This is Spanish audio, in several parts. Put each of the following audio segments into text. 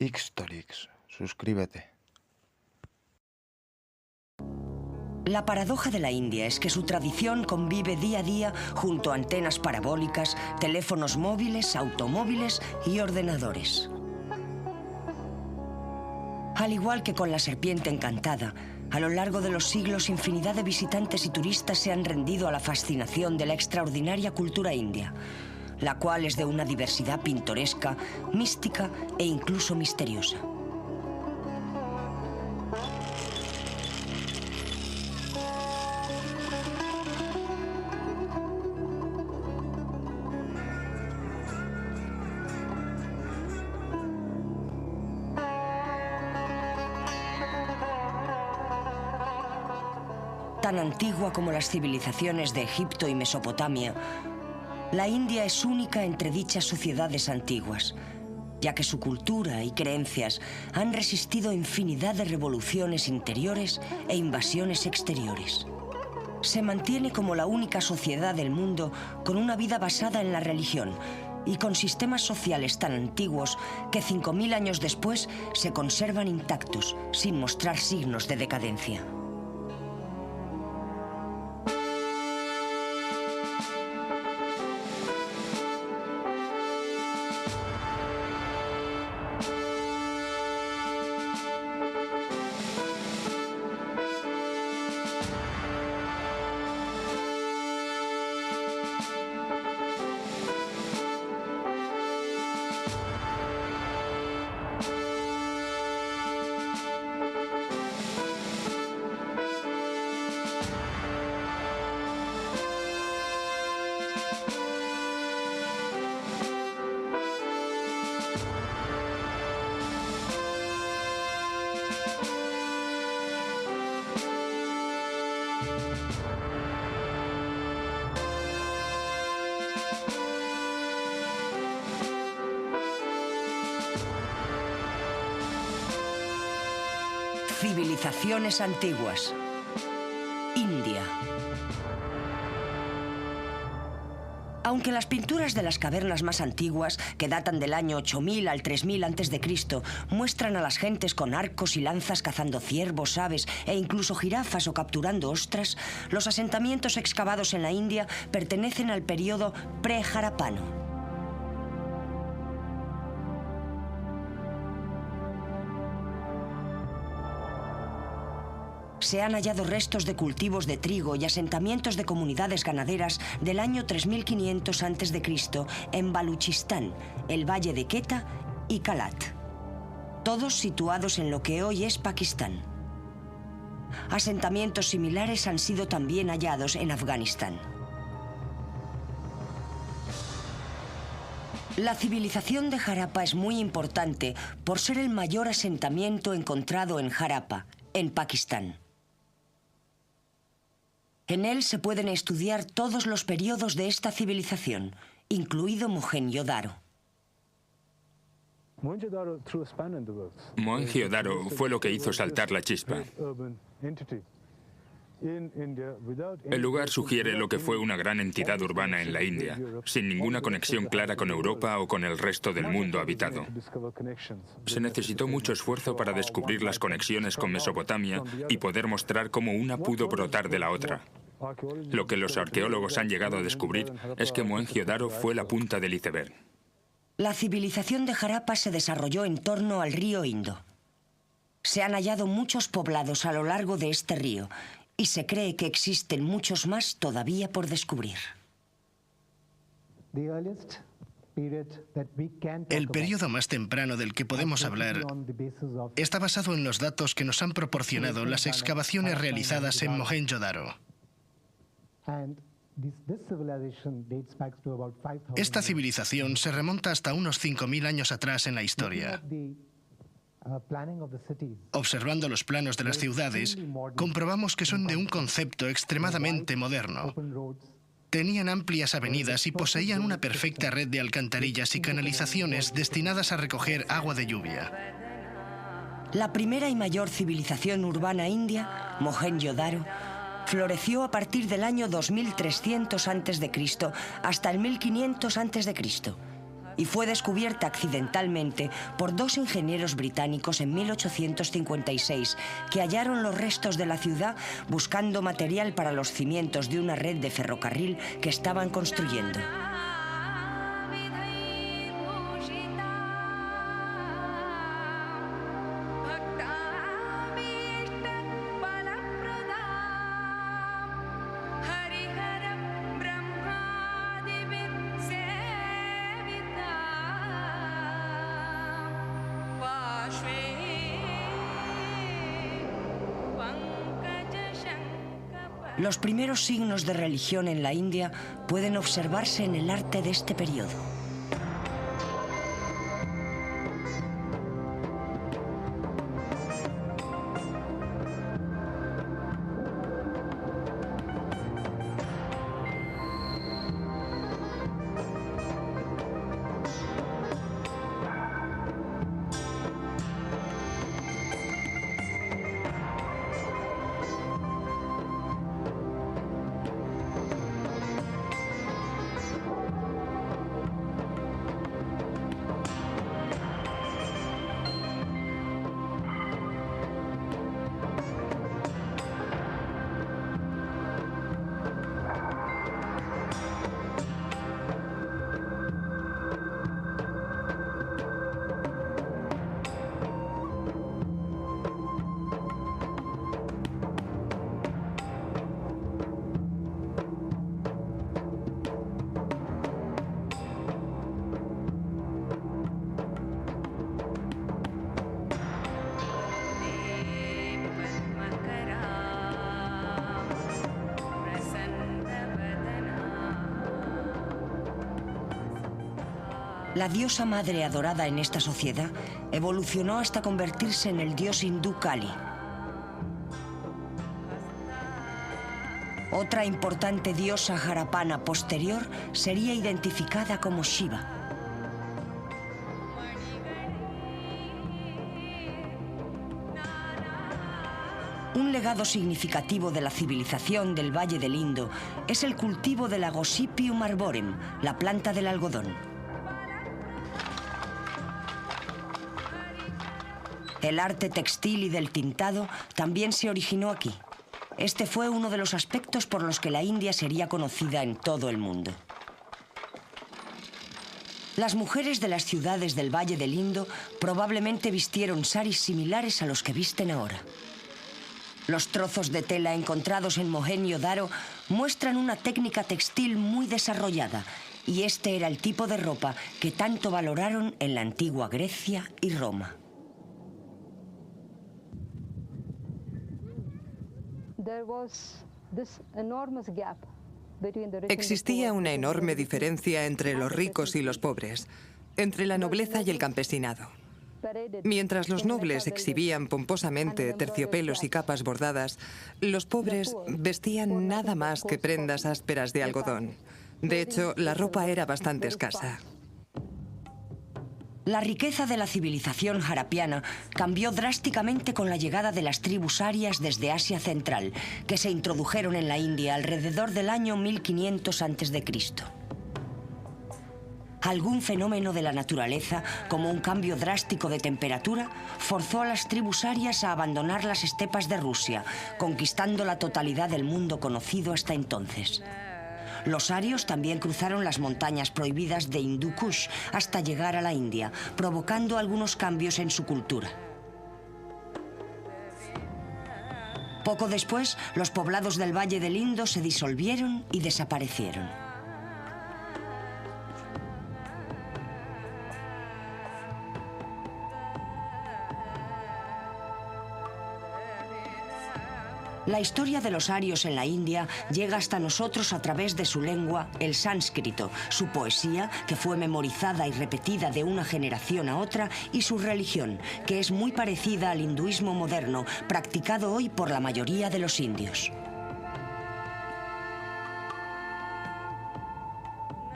Ixtorix, suscríbete. La paradoja de la India es que su tradición convive día a día junto a antenas parabólicas, teléfonos móviles, automóviles y ordenadores. Al igual que con la serpiente encantada, a lo largo de los siglos infinidad de visitantes y turistas se han rendido a la fascinación de la extraordinaria cultura india, la cual es de una diversidad pintoresca, mística e incluso misteriosa. Tan antigua como las civilizaciones de Egipto y Mesopotamia, la India es única entre dichas sociedades antiguas, ya que su cultura y creencias han resistido infinidad de revoluciones interiores e invasiones exteriores. Se mantiene como la única sociedad del mundo con una vida basada en la religión y con sistemas sociales tan antiguos que 5000 años después se conservan intactos, sin mostrar signos de decadencia. Civilizaciones antiguas. India. Aunque las pinturas de las cavernas más antiguas, que datan del año 8000 al 3000 a.C., muestran a las gentes con arcos y lanzas cazando ciervos, aves e incluso jirafas o capturando ostras, los asentamientos excavados en la India pertenecen al periodo pre-Harapano. Se han hallado restos de cultivos de trigo y asentamientos de comunidades ganaderas del año 3500 a.C. en Baluchistán, el valle de Quetta y Kalat, todos situados en lo que hoy es Pakistán. Asentamientos similares han sido también hallados en Afganistán. La civilización de Harappa es muy importante por ser el mayor asentamiento encontrado en Harappa, en Pakistán. En él se pueden estudiar todos los periodos de esta civilización, incluido Mohenjo-Daro. Mohenjo-Daro fue lo que hizo saltar la chispa. El lugar sugiere lo que fue una gran entidad urbana en la India, sin ninguna conexión clara con Europa o con el resto del mundo habitado. Se necesitó mucho esfuerzo para descubrir las conexiones con Mesopotamia y poder mostrar cómo una pudo brotar de la otra. Lo que los arqueólogos han llegado a descubrir es que Mohenjo-Daro fue la punta del iceberg. La civilización de Harappa se desarrolló en torno al río Indo. Se han hallado muchos poblados a lo largo de este río y se cree que existen muchos más todavía por descubrir. El periodo más temprano del que podemos hablar está basado en los datos que nos han proporcionado las excavaciones realizadas en Mohenjo-Daro. Esta civilización se remonta hasta unos 5000 años atrás en la historia. Observando los planos de las ciudades, comprobamos que son de un concepto extremadamente moderno. Tenían amplias avenidas y poseían una perfecta red de alcantarillas y canalizaciones destinadas a recoger agua de lluvia. La primera y mayor civilización urbana india, Mohenjo-Daro, floreció a partir del año 2300 a.C. hasta el 1500 a.C. y fue descubierta accidentalmente por dos ingenieros británicos en 1856 que hallaron los restos de la ciudad buscando material para los cimientos de una red de ferrocarril que estaban construyendo. Los primeros signos de religión en la India pueden observarse en el arte de este periodo. La diosa madre adorada en esta sociedad evolucionó hasta convertirse en el dios hindú Kali. Otra importante diosa harapana posterior sería identificada como Shiva. Un legado significativo de la civilización del Valle del Indo es el cultivo de la Gossypium arborem, la planta del algodón. El arte textil y del tintado también se originó aquí. Este fue uno de los aspectos por los que la India sería conocida en todo el mundo. Las mujeres de las ciudades del Valle del Indo probablemente vistieron saris similares a los que visten ahora. Los trozos de tela encontrados en Mohenjo-Daro muestran una técnica textil muy desarrollada, y este era el tipo de ropa que tanto valoraron en la antigua Grecia y Roma. Existía una enorme diferencia entre los ricos y los pobres, entre la nobleza y el campesinado. Mientras los nobles exhibían pomposamente terciopelos y capas bordadas, los pobres vestían nada más que prendas ásperas de algodón. De hecho, la ropa era bastante escasa. La riqueza de la civilización harapiana cambió drásticamente con la llegada de las tribus arias desde Asia Central, que se introdujeron en la India alrededor del año 1500 a.C. Algún fenómeno de la naturaleza, como un cambio drástico de temperatura, forzó a las tribus arias a abandonar las estepas de Rusia, conquistando la totalidad del mundo conocido hasta entonces. Los arios también cruzaron las montañas prohibidas de Hindu Kush hasta llegar a la India, provocando algunos cambios en su cultura. Poco después, los poblados del Valle del Indo se disolvieron y desaparecieron. La historia de los arios en la India llega hasta nosotros a través de su lengua, el sánscrito, su poesía, que fue memorizada y repetida de una generación a otra, y su religión, que es muy parecida al hinduismo moderno, practicado hoy por la mayoría de los indios.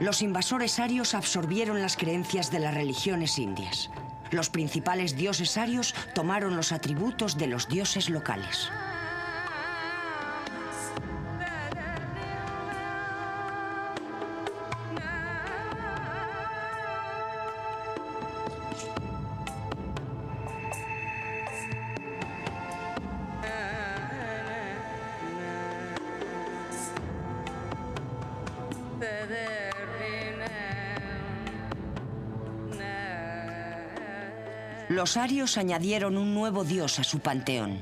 Los invasores arios absorbieron las creencias de las religiones indias. Los principales dioses arios tomaron los atributos de los dioses locales. Los arios añadieron un nuevo dios a su panteón.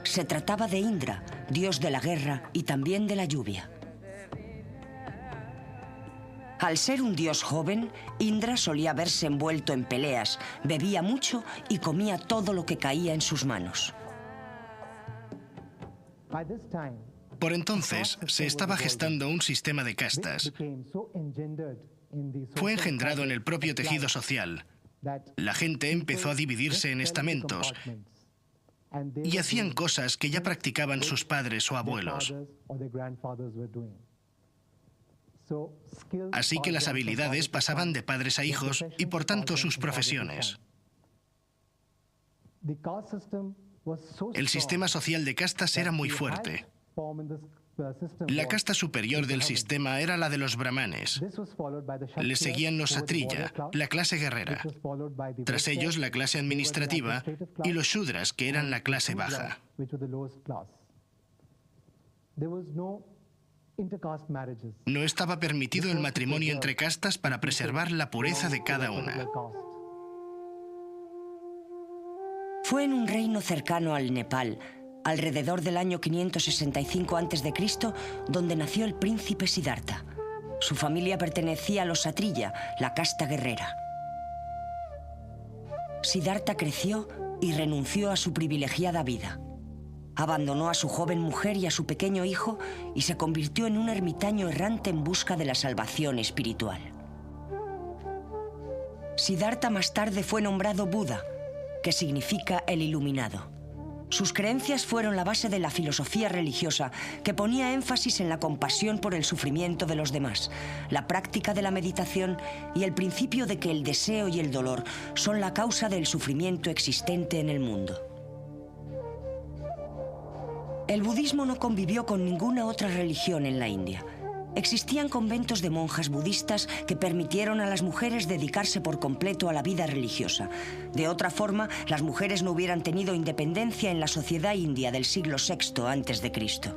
Se trataba de Indra, dios de la guerra y también de la lluvia. Al ser un dios joven, Indra solía verse envuelto en peleas, bebía mucho y comía todo lo que caía en sus manos. Por entonces, se estaba gestando un sistema de castas. Fue engendrado en el propio tejido social. La gente empezó a dividirse en estamentos y hacían cosas que ya practicaban sus padres o abuelos. Así que las habilidades pasaban de padres a hijos y por tanto sus profesiones. El sistema social de castas era muy fuerte. La casta superior del sistema era la de los brahmanes. Le seguían los satriya, la clase guerrera. Tras ellos, la clase administrativa y los shudras, que eran la clase baja. No estaba permitido el matrimonio entre castas para preservar la pureza de cada una. Fue en un reino cercano al Nepal, alrededor del año 565 a.C., donde nació el príncipe Siddhartha. Su familia pertenecía a los satriya, la casta guerrera. Siddhartha creció y renunció a su privilegiada vida. Abandonó a su joven mujer y a su pequeño hijo y se convirtió en un ermitaño errante en busca de la salvación espiritual. Siddhartha más tarde fue nombrado Buda, que significa el iluminado. Sus creencias fueron la base de la filosofía religiosa, que ponía énfasis en la compasión por el sufrimiento de los demás, la práctica de la meditación y el principio de que el deseo y el dolor son la causa del sufrimiento existente en el mundo. El budismo no convivió con ninguna otra religión en la India. Existían conventos de monjas budistas que permitieron a las mujeres dedicarse por completo a la vida religiosa. De otra forma, las mujeres no hubieran tenido independencia en la sociedad india del siglo VI a.C.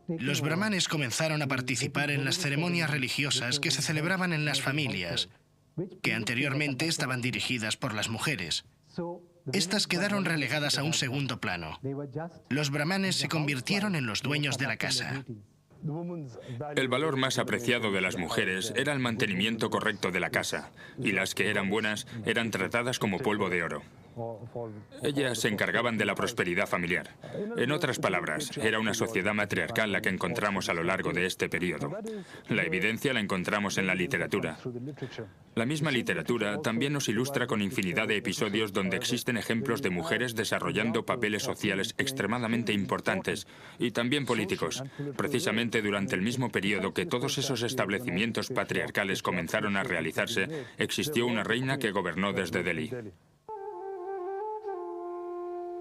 Los brahmanes comenzaron a participar en las ceremonias religiosas que se celebraban en las familias, que anteriormente estaban dirigidas por las mujeres. Estas quedaron relegadas a un segundo plano. Los brahmanes se convirtieron en los dueños de la casa. El valor más apreciado de las mujeres era el mantenimiento correcto de la casa, y las que eran buenas eran tratadas como polvo de oro. Ellas se encargaban de la prosperidad familiar. En otras palabras, era una sociedad matriarcal la que encontramos a lo largo de este periodo. La evidencia la encontramos en la literatura. La misma literatura también nos ilustra con infinidad de episodios donde existen ejemplos de mujeres desarrollando papeles sociales extremadamente importantes y también políticos. Precisamente durante el mismo periodo que todos esos establecimientos patriarcales comenzaron a realizarse, existió una reina que gobernó desde Delhi.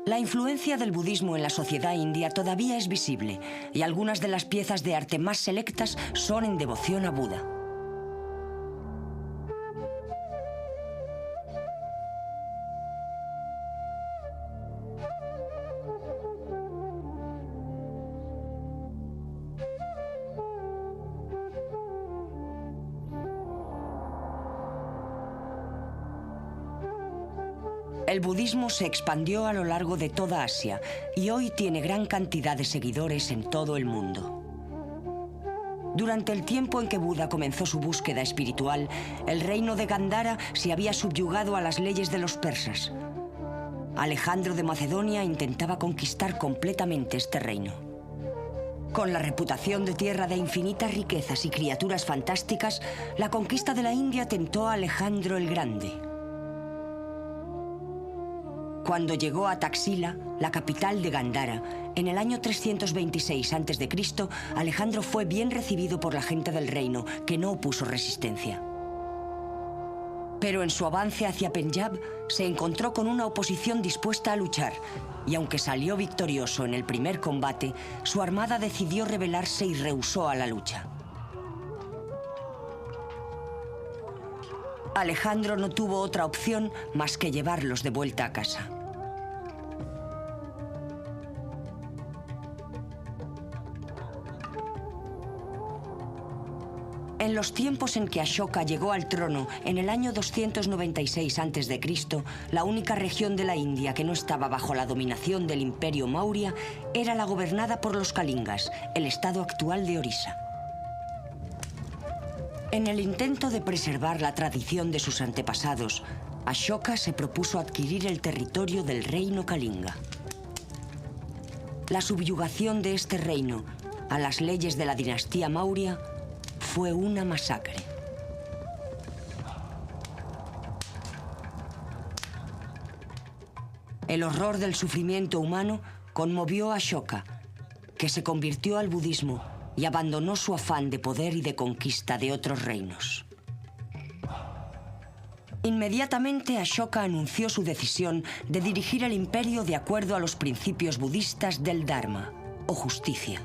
La influencia del budismo en la sociedad india todavía es visible y algunas de las piezas de arte más selectas son en devoción a Buda. El budismo se expandió a lo largo de toda Asia y hoy tiene gran cantidad de seguidores en todo el mundo. Durante el tiempo en que Buda comenzó su búsqueda espiritual, el reino de Gandhara se había subyugado a las leyes de los persas. Alejandro de Macedonia intentaba conquistar completamente este reino. Con la reputación de tierra de infinitas riquezas y criaturas fantásticas, la conquista de la India tentó a Alejandro el Grande. Cuando llegó a Taxila, la capital de Gandhara, en el año 326 a.C., Alejandro fue bien recibido por la gente del reino, que no opuso resistencia. Pero en su avance hacia Penyab se encontró con una oposición dispuesta a luchar, y aunque salió victorioso en el primer combate, su armada decidió rebelarse y rehusó a la lucha. Alejandro no tuvo otra opción más que llevarlos de vuelta a casa. En los tiempos en que Ashoka llegó al trono, en el año 296 a.C., la única región de la India que no estaba bajo la dominación del Imperio Maurya era la gobernada por los Kalingas, el estado actual de Orissa. En el intento de preservar la tradición de sus antepasados, Ashoka se propuso adquirir el territorio del reino Kalinga. La subyugación de este reino a las leyes de la dinastía Maurya fue una masacre. El horror del sufrimiento humano conmovió a Ashoka, que se convirtió al budismo y abandonó su afán de poder y de conquista de otros reinos. Inmediatamente Ashoka anunció su decisión de dirigir el imperio de acuerdo a los principios budistas del Dharma, o justicia.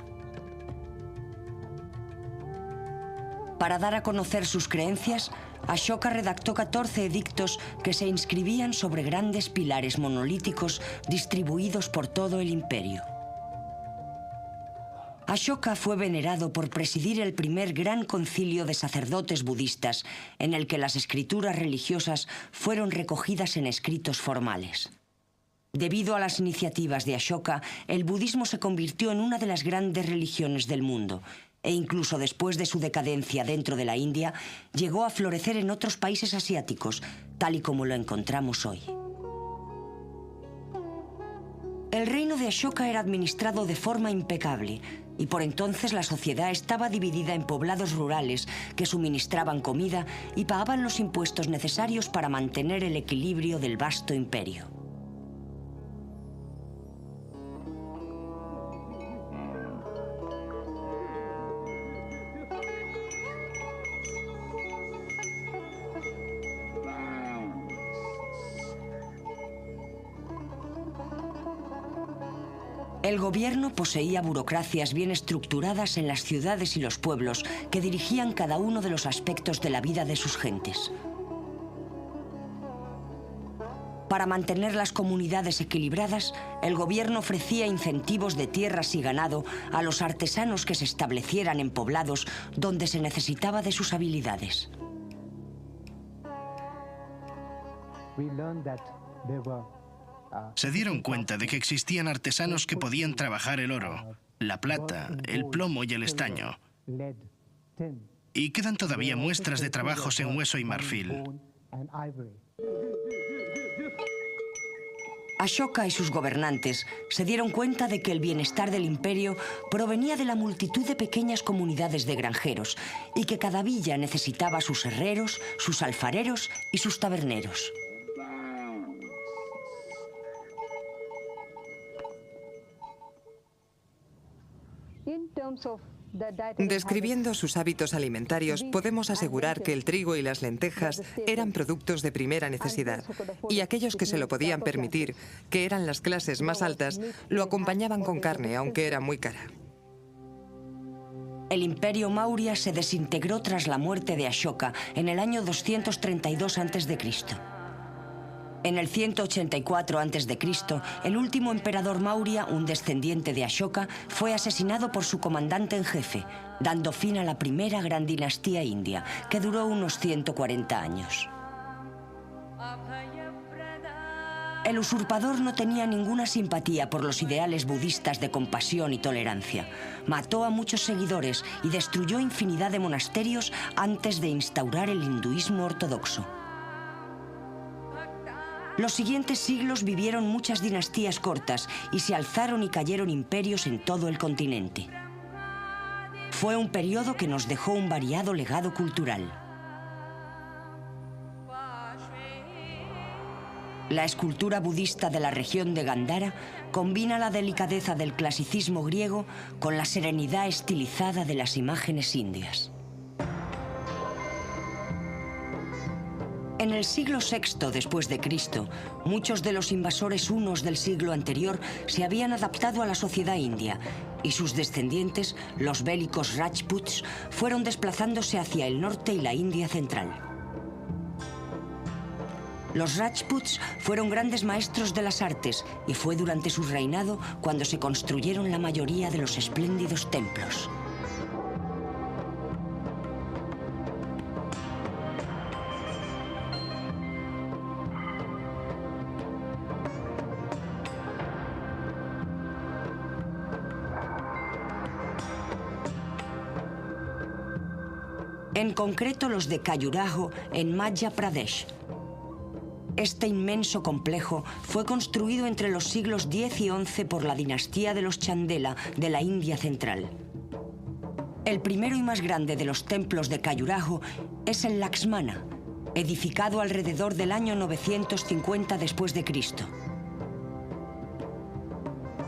Para dar a conocer sus creencias, Ashoka redactó 14 edictos que se inscribían sobre grandes pilares monolíticos distribuidos por todo el imperio. Ashoka fue venerado por presidir el primer gran concilio de sacerdotes budistas, en el que las escrituras religiosas fueron recogidas en escritos formales. Debido a las iniciativas de Ashoka, el budismo se convirtió en una de las grandes religiones del mundo, e incluso después de su decadencia dentro de la India, llegó a florecer en otros países asiáticos, tal y como lo encontramos hoy. El reino de Ashoka era administrado de forma impecable, y por entonces la sociedad estaba dividida en poblados rurales que suministraban comida y pagaban los impuestos necesarios para mantener el equilibrio del vasto imperio. El gobierno poseía burocracias bien estructuradas en las ciudades y los pueblos que dirigían cada uno de los aspectos de la vida de sus gentes. Para mantener las comunidades equilibradas, el gobierno ofrecía incentivos de tierras y ganado a los artesanos que se establecieran en poblados donde se necesitaba de sus habilidades. Se dieron cuenta de que existían artesanos que podían trabajar el oro, la plata, el plomo y el estaño. Y quedan todavía muestras de trabajos en hueso y marfil. Ashoka y sus gobernantes se dieron cuenta de que el bienestar del imperio provenía de la multitud de pequeñas comunidades de granjeros y que cada villa necesitaba sus herreros, sus alfareros y sus taberneros. Describiendo sus hábitos alimentarios, podemos asegurar que el trigo y las lentejas eran productos de primera necesidad, y aquellos que se lo podían permitir, que eran las clases más altas, lo acompañaban con carne, aunque era muy cara. El imperio Maurya se desintegró tras la muerte de Ashoka en el año 232 a.C. En el 184 a.C., el último emperador Maurya, un descendiente de Ashoka, fue asesinado por su comandante en jefe, dando fin a la primera gran dinastía india, que duró unos 140 años. El usurpador no tenía ninguna simpatía por los ideales budistas de compasión y tolerancia. Mató a muchos seguidores y destruyó infinidad de monasterios antes de instaurar el hinduismo ortodoxo. Los siguientes siglos vivieron muchas dinastías cortas y se alzaron y cayeron imperios en todo el continente. Fue un periodo que nos dejó un variado legado cultural. La escultura budista de la región de Gandhara combina la delicadeza del clasicismo griego con la serenidad estilizada de las imágenes indias. En el siglo VI después de Cristo, muchos de los invasores hunos del siglo anterior se habían adaptado a la sociedad india y sus descendientes, los bélicos Rajputs, fueron desplazándose hacia el norte y la India central. Los Rajputs fueron grandes maestros de las artes y fue durante su reinado cuando se construyeron la mayoría de los espléndidos templos. en concreto los de Khajuraho en Madhya Pradesh. Este inmenso complejo fue construido entre los siglos X y XI por la dinastía de los Chandela de la India central. El primero y más grande de los templos de Khajuraho es el Laxmana, edificado alrededor del año 950 después de Cristo.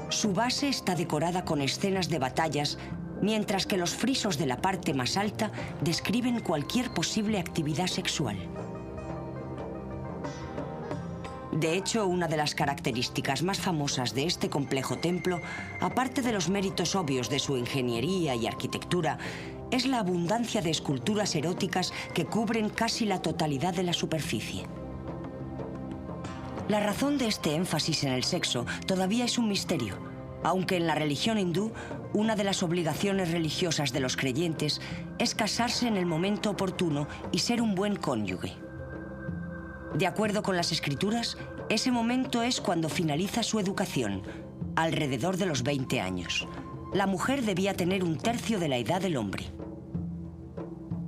Su base está decorada con escenas de batallas, mientras que los frisos de la parte más alta describen cualquier posible actividad sexual. De hecho, una de las características más famosas de este complejo templo, aparte de los méritos obvios de su ingeniería y arquitectura, es la abundancia de esculturas eróticas que cubren casi la totalidad de la superficie. La razón de este énfasis en el sexo todavía es un misterio, aunque en la religión hindú, una de las obligaciones religiosas de los creyentes es casarse en el momento oportuno y ser un buen cónyuge. De acuerdo con las escrituras, ese momento es cuando finaliza su educación, alrededor de los 20 años. La mujer debía tener un tercio de la edad del hombre.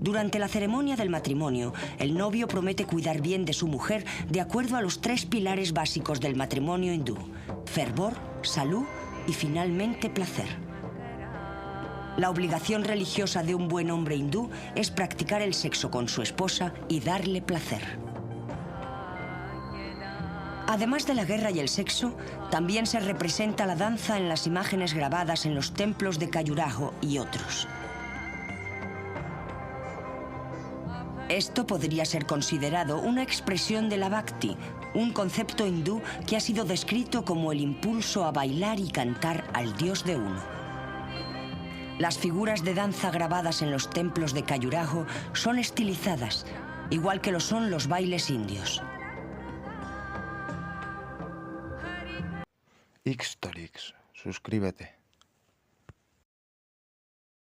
Durante la ceremonia del matrimonio, el novio promete cuidar bien de su mujer de acuerdo a los 3 pilares básicos del matrimonio hindú: fervor, salud y finalmente placer. La obligación religiosa de un buen hombre hindú es practicar el sexo con su esposa y darle placer. Además de la guerra y el sexo, también se representa la danza en las imágenes grabadas en los templos de Khajuraho y otros. Esto podría ser considerado una expresión de la Bhakti, un concepto hindú que ha sido descrito como el impulso a bailar y cantar al Dios de uno. Las figuras de danza grabadas en los templos de Khajuraho son estilizadas, igual que lo son los bailes indios. Xtorix, suscríbete.